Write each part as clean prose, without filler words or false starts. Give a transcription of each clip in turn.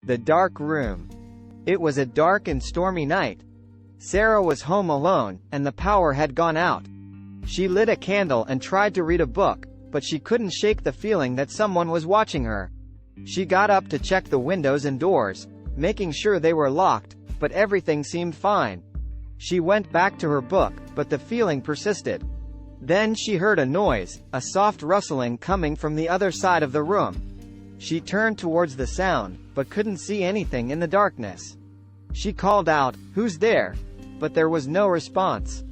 The dark room. It was a dark and stormy night. Sarah was home alone, and the power had gone out. She lit a candle and tried to read a book, but she couldn't shake the feeling that someone was watching her. She got up to check the windows and doors, making sure they were locked, but everything seemed fine. She went back to her book, but the feeling persisted. Then she heard a noise, a soft rustling coming from the other side of the room. She turned towards the sound, but couldn't see anything in the darkness. She called out, "Who's there?" But there was no response.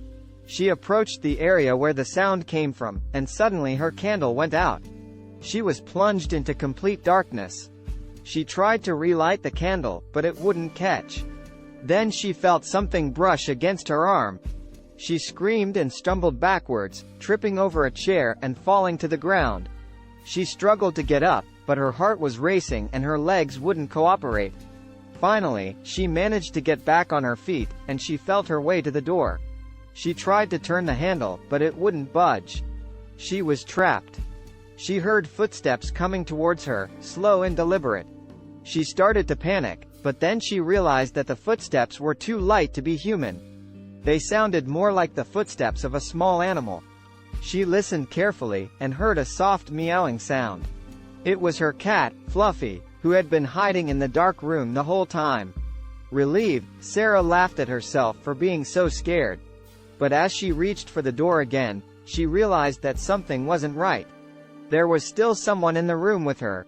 She approached the area where the sound came from, and suddenly her candle went out. She was plunged into complete darkness. She tried to relight the candle, but it wouldn't catch. Then she felt something brush against her arm. She screamed and stumbled backwards, tripping over a chair and falling to the ground. She struggled to get up, but her heart was racing and her legs wouldn't cooperate. Finally, she managed to get back on her feet, and she felt her way to the door. She tried to turn the handle, but it wouldn't budge. She was trapped. She heard footsteps coming towards her, slow and deliberate. She started to panic, but then she realized that the footsteps were too light to be human. They sounded more like the footsteps of a small animal. She listened carefully, and heard a soft meowing sound. It was her cat, Fluffy, who had been hiding in the dark room the whole time. Relieved, Sarah laughed at herself for being so scared. But as she reached for the door again, she realized that something wasn't right. There was still someone in the room with her,